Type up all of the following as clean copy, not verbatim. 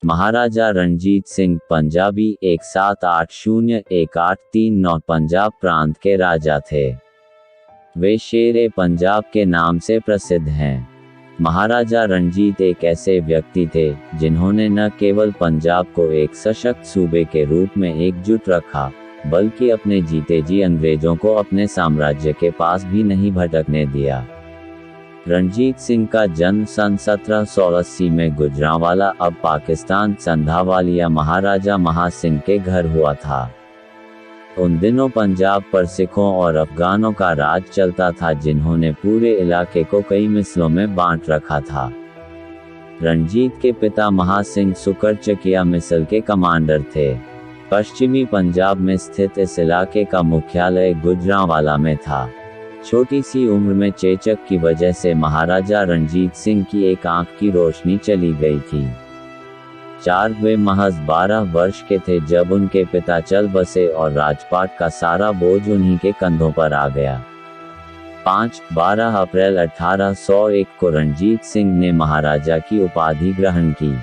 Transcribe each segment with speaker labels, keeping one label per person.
Speaker 1: महाराजा रणजीत सिंह पंजाबी 17801839 पंजाब प्रांत के राजा थे। वे शेरे पंजाब के नाम से प्रसिद्ध हैं। महाराजा रणजीत एक ऐसे व्यक्ति थे जिन्होंने न केवल पंजाब को एक सशक्त सूबे के रूप में एकजुट रखा, बल्कि अपने जीते जी अंग्रेजों को अपने साम्राज्य के पास भी नहीं भटकने दिया। रणजीत सिंह का जन्म सन 1780 में गुजरांवाला अब पाकिस्तान संधावालिया महाराजा महासिंह के घर हुआ था। उन दिनों पंजाब पर सिखों और अफगानों का राज चलता था, जिन्होंने पूरे इलाके को कई मिसलों में बांट रखा था। रणजीत के पिता महासिंह सुकरचकिया मिसल के कमांडर थे। पश्चिमी पंजाब में स्थित इस इलाके का मुख्यालय गुजरांवाला में था। छोटी सी उम्र में चेचक की वजह से महाराजा रणजीत सिंह की एक आंख की रोशनी चली गई थी। वे महज 12 वर्ष के थे जब उनके पिता चल बसे और राजपाट का सारा बोझ उन्हीं के कंधों पर आ गया। 12 अप्रैल 1801 को रणजीत सिंह ने महाराजा की उपाधि ग्रहण की।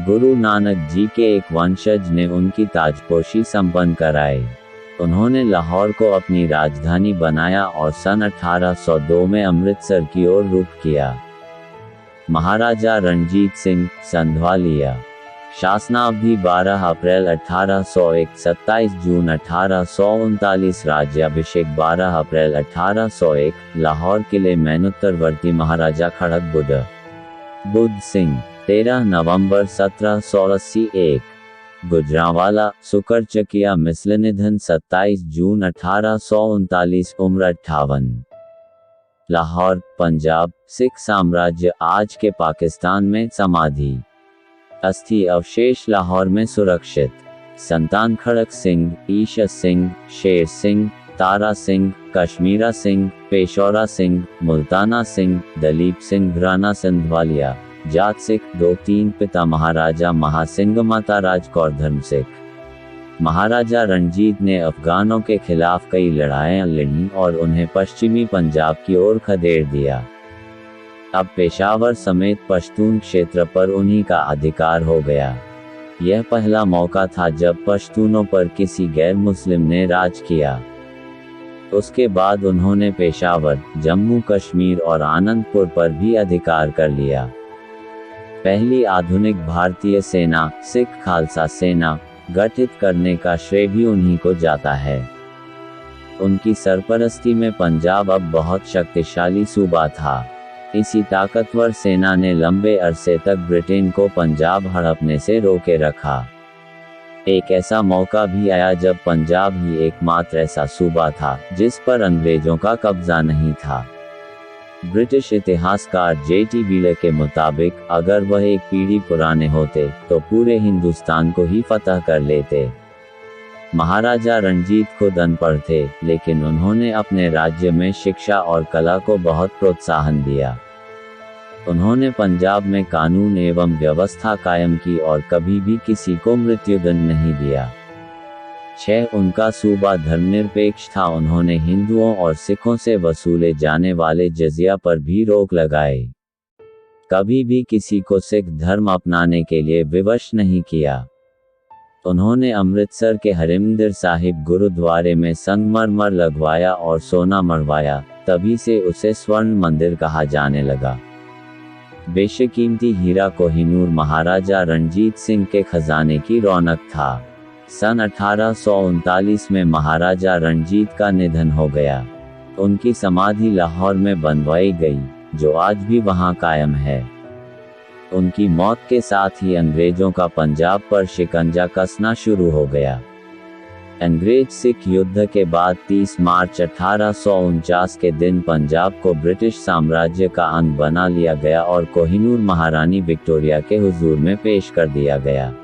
Speaker 1: गुरु नानक जी के एक वंशज ने उनकी ताजपोशी संपन्न कराई। उन्होंने लाहौर को अपनी राजधानी बनाया और सन 1802 में अमृतसर की ओर रुख किया। महाराजा रणजीत सिंह संधवालिया शासनावधि 12 अप्रैल 1801 27 जून 1839 राज्याभिषेक 12 अप्रैल 1801 लाहौर किले मैनुत्तरवर्ती महाराजा खड़क बुद्ध सिंह 13 नवंबर 1781 गुजरांवाला सुकरचकिया मिसल निधन 27 जून 1839 उम्र 58। लाहौर पंजाब सिख साम्राज्य आज के पाकिस्तान में समाधि अस्थि अवशेष लाहौर में सुरक्षित। संतान खड़क सिंह, ईशा सिंह, शेर सिंह, तारा सिंह, कश्मीरा सिंह, पेशौरा सिंह, मुल्ताना सिंह, दलीप सिंह घराना सिंधवालिया जात सिख 2-3 पिता महाराजा महासिंह माता राजकौर धर्म सिख। महाराजा रणजीत ने अफगानों के खिलाफ कई लड़ाइयां लड़ी और उन्हें पश्चिमी पंजाब की ओर खदेड़ दिया। अब पेशावर समेत पश्तून क्षेत्र पर उन्हीं का अधिकार हो गया। यह पहला मौका था जब पश्तूनों पर किसी गैर मुस्लिम ने राज किया। उसके बाद उन्होंने पेशावर, जम्मू कश्मीर और आनंदपुर पर भी अधिकार कर लिया। पहली आधुनिक भारतीय सेना सिख खालसा सेना गठित करने का श्रेय भी उन्हीं को जाता है। उनकी सरपरस्ती में पंजाब अब बहुत शक्तिशाली सूबा था। इसी ताकतवर सेना ने लंबे अरसे तक ब्रिटेन को पंजाब हड़पने से रोके रखा। एक ऐसा मौका भी आया जब पंजाब ही एकमात्र ऐसा सूबा था जिस पर अंग्रेजों का कब्जा नहीं था। ब्रिटिश इतिहासकार J.T. व्हीलर के मुताबिक अगर वह एक पीढ़ी पुराने होते तो पूरे हिंदुस्तान को ही फतह कर लेते। महाराजा रणजीत खुद अनपढ़ थे, लेकिन उन्होंने अपने राज्य में शिक्षा और कला को बहुत प्रोत्साहन दिया। उन्होंने पंजाब में कानून एवं व्यवस्था कायम की और कभी भी किसी को मृत्युदंड नहीं दिया। 6 उनका सूबा धर्मनिरपेक्ष था। उन्होंने हिंदुओं और सिखों से वसूले जाने वाले जजिया पर भी रोक लगाई। कभी भी किसी को सिख धर्म अपनाने के लिए विवश नहीं किया। उन्होंने अमृतसर के हरिमंदिर साहिब गुरुद्वारे में संगमरमर लगवाया और सोना मढ़वाया, तभी से उसे स्वर्ण मंदिर कहा जाने लगा। बेशकीमती हीरा कोहिनूर महाराजा रणजीत सिंह के खजाने की रौनक था। सन 1839 में महाराजा रणजीत का निधन हो गया। उनकी समाधि लाहौर में बनवाई गई, जो आज भी वहां कायम है। उनकी मौत के साथ ही अंग्रेजों का पंजाब पर शिकंजा कसना शुरू हो गया। अंग्रेज सिख युद्ध के बाद 30 मार्च 1849 के दिन पंजाब को ब्रिटिश साम्राज्य का अंग बना लिया गया और कोहिनूर महारानी विक्टोरिया के हुजूर में पेश कर दिया गया।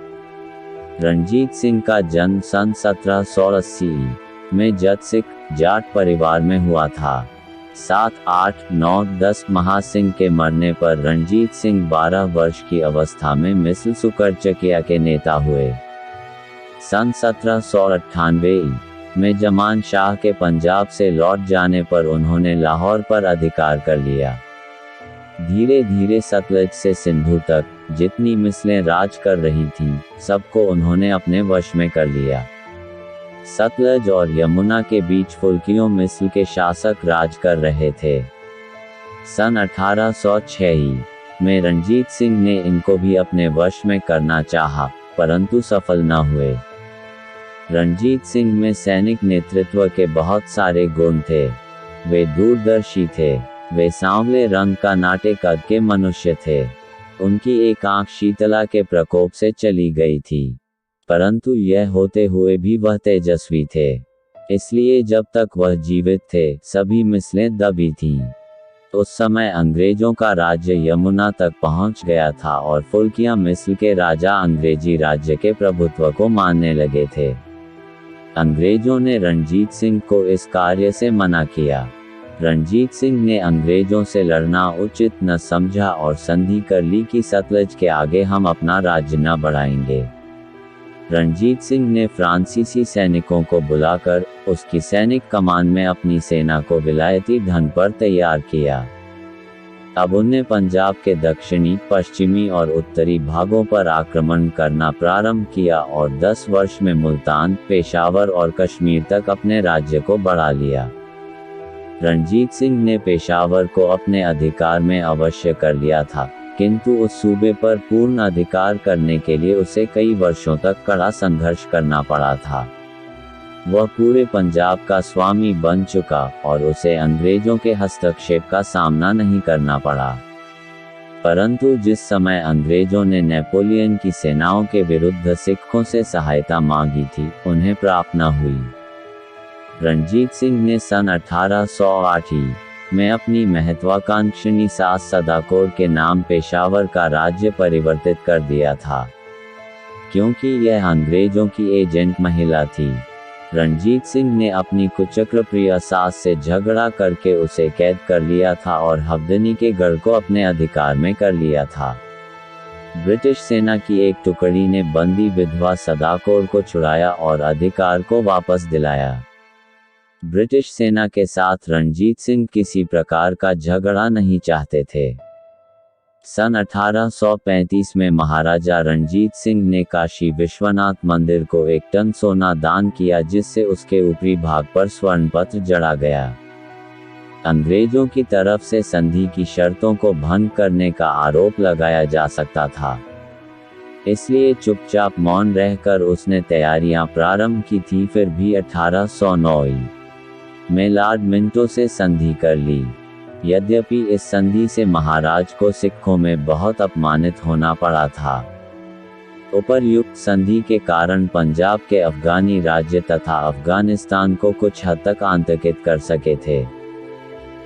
Speaker 1: रणजीत सिंह का जन्म सन 1780 में जट सिख जाट परिवार में हुआ था। 7, 8, 9, 10 महासिंह के मरने पर रणजीत सिंह 12 वर्ष की अवस्था में मिसल सुकरचकिया के नेता हुए। सन 1798 में जमान शाह के पंजाब से लौट जाने पर उन्होंने लाहौर पर अधिकार कर लिया। धीरे धीरे सतलज से सिंधु तक जितनी मिसलें राज कर रही थीं, सबको उन्होंने अपने वश में कर लिया। सतलज और यमुना के बीच फुल्कियों मिस्र के शासक राज कर रहे थे। सन 1806 में रणजीत सिंह ने इनको भी अपने वश में करना चाहा, परंतु सफल न हुए। रणजीत सिंह में सैनिक नेतृत्व के बहुत सारे गुण थे। वे दूरदर्शी थे। वे सांवले रंग का नाटे कद के मनुष्य थे। उनकी एक आंख शीतला के प्रकोप से चली गई थी, परंतु यह होते हुए भी वह तेजस्वी थे। इसलिए जब तक वह जीवित थे, सभी मिसलें दबी थीं। उस समय अंग्रेजों का राज्य यमुना तक पहुंच गया था और फुल्कियां मिस्र के राजा अंग्रेजी राज्य के प्रभुत्व को मानने लगे थे। अंग्रेजों ने रणजीत सिंह को इस कार्य से मना किया। रणजीत सिंह ने अंग्रेजों से लड़ना उचित न समझा और संधि कर ली कि सतलज के आगे हम अपना राज्य न बढ़ाएंगे। रणजीत सिंह ने फ्रांसीसी सैनिकों को बुलाकर उसकी सैनिक कमान में अपनी सेना को विलायती ढंग पर तैयार किया। अब उन्हें पंजाब के दक्षिणी, पश्चिमी और उत्तरी भागों पर आक्रमण करना प्रारंभ किया और 10 वर्ष में मुल्तान, पेशावर और कश्मीर तक अपने राज्य को बढ़ा लिया। रणजीत सिंह ने पेशावर को अपने अधिकार में अवश्य कर लिया था, किंतु उस सूबे पर पूर्ण अधिकार करने के लिए उसे कई वर्षों तक कड़ा संघर्ष करना पड़ा था। वह पूरे पंजाब का स्वामी बन चुका और उसे अंग्रेजों के हस्तक्षेप का सामना नहीं करना पड़ा। परंतु जिस समय अंग्रेजों ने नेपोलियन की सेनाओं के विरुद्ध सिखों से सहायता मांगी थी, उन्हें प्राप्त न हुई। रणजीत सिंह ने सन 1808 में अपनी महत्वाकांक्षी सास सदाकौर के नाम पेशावर का राज्य परिवर्तित कर दिया था, क्योंकि यह अंग्रेजों की एजेंट महिला थी। रणजीत सिंह ने अपनी कुचक्रप्रिय सास से झगड़ा करके उसे कैद कर लिया था और हवदनी के गढ़ को अपने अधिकार में कर लिया था। ब्रिटिश सेना की एक टुकड़ी ने बंदी विधवा सदाकौर को छुड़ाया और अधिकार को वापस दिलाया। ब्रिटिश सेना के साथ रणजीत सिंह किसी प्रकार का झगड़ा नहीं चाहते थे। सन 1835 में महाराजा रणजीत सिंह ने काशी विश्वनाथ मंदिर को 1 टन सोना दान किया, जिससे उसके ऊपरी भाग पर स्वर्ण पत्र जड़ा गया। अंग्रेजों की तरफ से संधि की शर्तों को भंग करने का आरोप लगाया जा सकता था, इसलिए चुपचाप मौन रहकर उसने तैयारियां प्रारंभ की थी। फिर भी 1809 में लॉर्ड मिंटो से संधि कर ली। यद्यपि इस संधि से महाराज को सिखों में बहुत अपमानित होना पड़ा था। उपर्युक्त संधि के कारण पंजाब के अफगानी राज्य तथा अफगानिस्तान को कुछ हद तक आतंकित कर सके थे।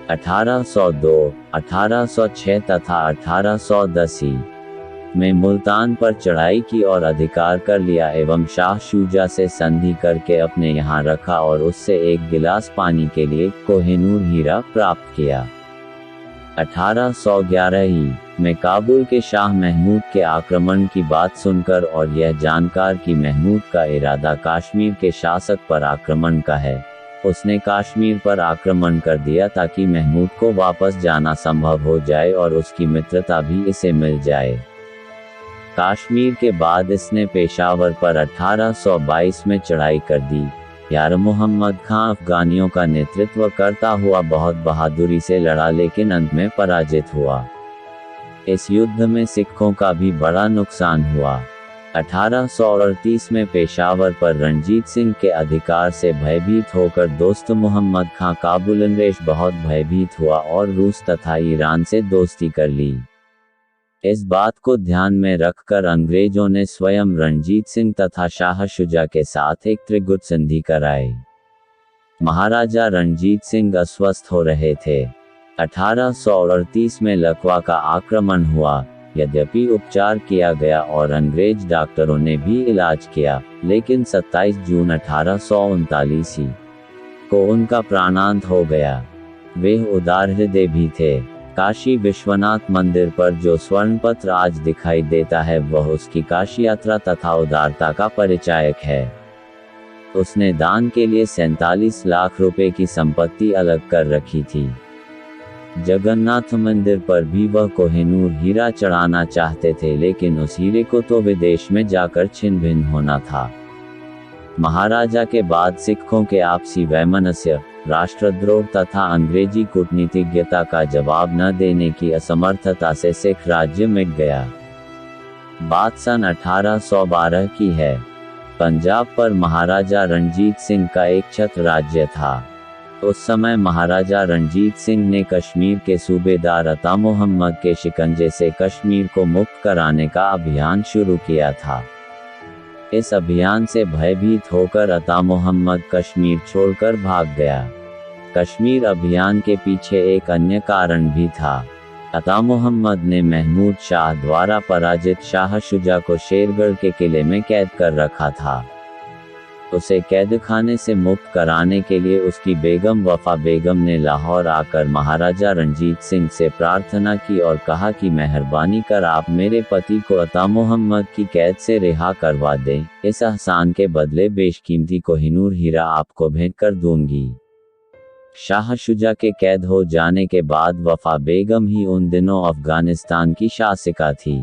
Speaker 1: 1802, 1806 तथा 1810 में मुल्तान पर चढ़ाई की और अधिकार कर लिया एवं शाह शुजा से संधि करके अपने यहाँ रखा और उससे 1 गिलास पानी के लिए कोहिनूर हीरा प्राप्त किया। 1811 में काबुल के शाह महमूद के आक्रमण की बात सुनकर और यह जानकर कि महमूद का इरादा कश्मीर के शासक पर आक्रमण का है, उसने कश्मीर पर आक्रमण कर दिया ताकि महमूद को वापस जाना संभव हो जाए और उसकी मित्रता भी इसे मिल जाए। कश्मीर के बाद इसने पेशावर पर 1822 में चढ़ाई कर दी। यार मोहम्मद खां अफगानियों का नेतृत्व करता हुआ बहुत बहादुरी से लड़ा, लेकिन अंत में पराजित हुआ। इस युद्ध में सिखों का भी बड़ा नुकसान हुआ। 1838 में पेशावर पर रणजीत सिंह के अधिकार से भयभीत होकर दोस्त मोहम्मद खां काबुलनरेश बहुत भयभीत हुआ और रूस तथा ईरान से दोस्ती कर ली। इस बात को ध्यान में रखकर अंग्रेजों ने स्वयं रणजीत सिंह तथा शाह शुजा के साथ एक त्रिगुट संधि कराई। महाराजा रणजीत सिंह अस्वस्थ हो रहे थे। 1838 में लकवा का आक्रमण हुआ। यद्यपि उपचार किया गया और अंग्रेज डॉक्टरों ने भी इलाज किया, लेकिन 27 जून 1839 को उनका प्राणांत हो गया। वे उदार हृदय भी थे। काशी विश्वनाथ मंदिर पर जो स्वर्ण पत्र आज दिखाई देता है, वह उसकी काशी यात्रा तथा उदारता का परिचायक है। उसने दान के लिए 47 लाख रुपए की संपत्ति अलग कर रखी थी। जगन्नाथ मंदिर पर भी वह कोहिनूर हीरा चढ़ाना चाहते थे, लेकिन उस हीरे को तो विदेश में जाकर छिन्न भिन्न होना था। महाराजा के बाद सिखों के आपसी वैमनस्य, राष्ट्रद्रोह तथा अंग्रेजी कूटनीतिज्ञता का जवाब न देने की असमर्थता से सिख राज्य मिट गया। बात सन 1812 की है। पंजाब पर महाराजा रणजीत सिंह का एक छत्र राज्य था। उस समय महाराजा रणजीत सिंह ने कश्मीर के सूबेदार अता मोहम्मद के शिकंजे से कश्मीर को मुक्त कराने का अभियान शुरू किया था। इस अभियान से भयभीत होकर अता मोहम्मद कश्मीर छोड़कर भाग गया। कश्मीर अभियान के पीछे एक अन्य कारण भी था। अता मोहम्मद ने महमूद शाह द्वारा पराजित शाह शुजा को शेरगढ़ के किले में कैद कर रखा था। उसे कैदखाने से मुक्त कराने के लिए उसकी बेगम वफा बेगम ने लाहौर आकर महाराजा रणजीत सिंह से प्रार्थना की और कहा कि मेहरबानी कर आप मेरे पति को अता मोहम्मद की कैद से रिहा करवा दें। इस एहसान के बदले बेशकीमती कोहिनूर हीरा आपको भेंट कर दूंगी। शाह शुजा के कैद हो जाने के बाद वफा बेगम ही उन दिनों अफगानिस्तान की शासिका थी।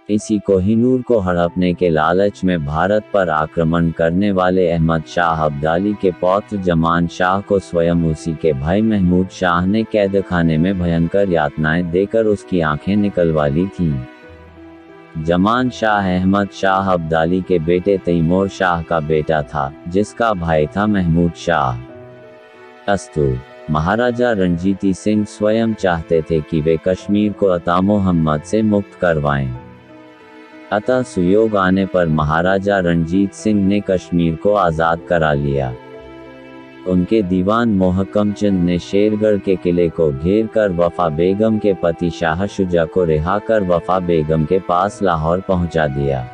Speaker 1: इसी कोहिनूर को हड़पने के लालच में भारत पर आक्रमण करने वाले अहमद शाह अब्दाली के पौत्र जमान शाह को स्वयं उसी के भाई महमूद शाह ने कैदखाने में भयंकर यातनाएं देकर उसकी आंखें निकलवा ली थीं। जमान शाह अहमद शाह अब्दाली के बेटे तैमूर शाह का बेटा था, जिसका भाई था महमूद शाह। अस्तु, महाराजा रणजीत सिंह स्वयं चाहते थे कि वे कश्मीर को अता मोहम्मद से मुक्त करवाएं। अतः सुयोग आने पर महाराजा रणजीत सिंह ने कश्मीर को आज़ाद करा लिया। उनके दीवान मोहकम चंद ने शेरगढ़ के किले को घेर कर वफा बेगम के पति शाह शुजा को रिहा कर वफा बेगम के पास लाहौर पहुंचा दिया।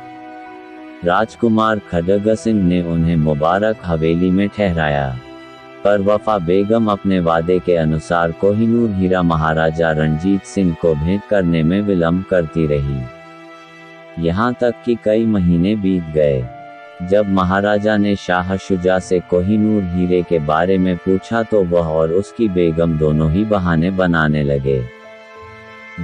Speaker 1: राजकुमार खडग सिंह ने उन्हें मुबारक हवेली में ठहराया, पर वफा बेगम अपने वादे के अनुसार कोहिनूर हीरा महाराजा रणजीत सिंह को भेंट करने में विलंब करती रही। यहाँ तक कि कई महीने बीत गए। जब महाराजा ने शाह शुजा से कोहिनूर हीरे के बारे में पूछा तो वह और उसकी बेगम दोनों ही बहाने बनाने लगे।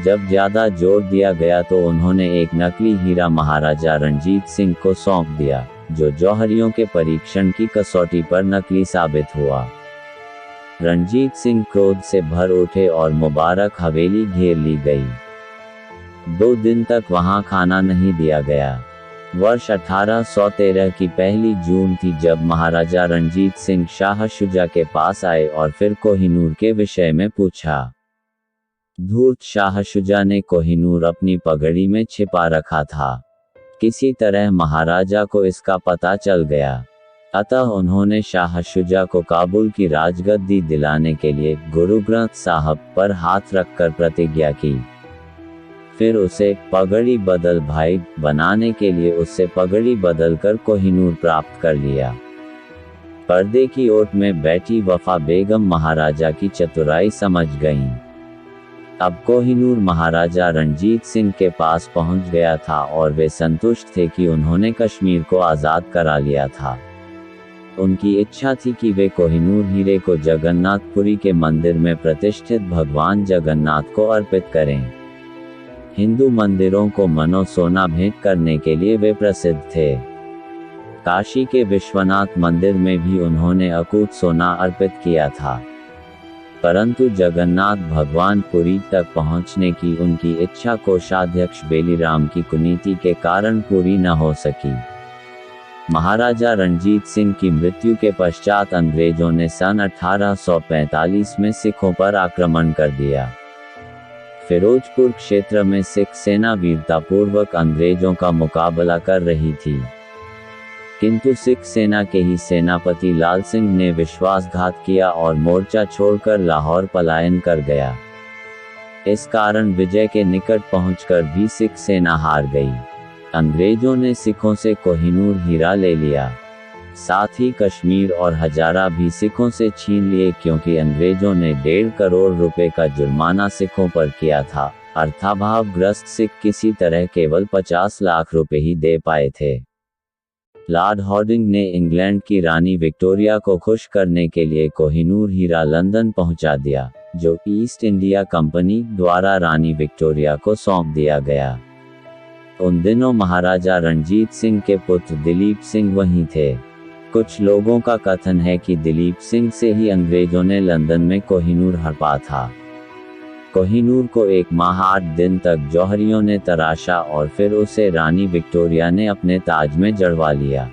Speaker 1: जब ज्यादा जोर दिया गया तो उन्होंने एक नकली हीरा महाराजा रणजीत सिंह को सौंप दिया, जो जौहरियों के परीक्षण की कसौटी पर नकली साबित हुआ। रणजीत सिंह क्रोध से भर उठे और मुबारक हवेली घेर ली गई। 2 दिन तक वहां खाना नहीं दिया गया। वर्ष 1813 की पहली जून थी जब महाराजा रणजीत सिंह शाह शुजा के पास आए और फिर कोहिनूर के विषय में पूछा। धूर्त शाह शुजा ने कोहिनूर अपनी पगड़ी में छिपा रखा था। किसी तरह महाराजा को इसका पता चल गया, अतः उन्होंने शाह शुजा को काबुल की राजगद्दी दिलाने के लिए गुरु ग्रंथ साहब पर हाथ रखकर प्रतिज्ञा की। फिर उसे पगड़ी बदल भाई बनाने के लिए उससे पगड़ी बदलकर कोहिनूर प्राप्त कर लिया। पर्दे की ओट में बैठी वफा बेगम महाराजा की चतुराई समझ गईं। अब कोहिनूर महाराजा रणजीत सिंह के पास पहुंच गया था और वे संतुष्ट थे कि उन्होंने कश्मीर को आज़ाद करा लिया था। उनकी इच्छा थी कि वे कोहिनूर हीरे को जगन्नाथपुरी के मंदिर में प्रतिष्ठित भगवान जगन्नाथ को अर्पित करें। हिंदू मंदिरों को मनो सोना भेंट करने के लिए वे प्रसिद्ध थे। काशी के विश्वनाथ मंदिर में भी उन्होंने अकूत सोना अर्पित किया था, परंतु जगन्नाथ भगवान पुरी तक पहुंचने की उनकी इच्छा कोषाध्यक्ष बेलीराम की कुनीति के कारण पूरी न हो सकी। महाराजा रणजीत सिंह की मृत्यु के पश्चात अंग्रेजों ने सन 1845 में सिखों पर आक्रमण कर दिया। फिरोजपुर क्षेत्र में सिख सेना वीरतापूर्वक अंग्रेजों का मुकाबला कर रही थी, किंतु सिख सेना के ही सेनापति लाल सिंह ने विश्वासघात किया और मोर्चा छोड़कर लाहौर पलायन कर गया। इस कारण विजय के निकट पहुंचकर भी सिख सेना हार गई। अंग्रेजों ने सिखों से कोहिनूर हीरा ले लिया, साथ ही कश्मीर और हजारा भी सिखों से छीन लिए, क्योंकि अंग्रेजों ने 1.5 करोड़ रुपए का जुर्माना सिखों पर किया था। अर्थाभावग्रस्त सिख किसी तरह केवल 50 लाख रुपए ही दे पाए थे। लॉर्ड हॉर्डिंग ने इंग्लैंड की रानी विक्टोरिया को खुश करने के लिए कोहिनूर हीरा लंदन पहुंचा दिया। जो ईस्ट इंडिया कंपनी द्वारा रानी विक्टोरिया को सौंप दिया गया। उन दिनों महाराजा रणजीत सिंह के पुत्र दिलीप सिंह वहीं थे। कुछ लोगों का कथन है कि दिलीप सिंह से ही अंग्रेजों ने लंदन में कोहिनूर हड़पा था। कोहिनूर को 1 माह 8 दिन तक जौहरियों ने तराशा और फिर उसे रानी विक्टोरिया ने अपने ताज में जड़वा लिया।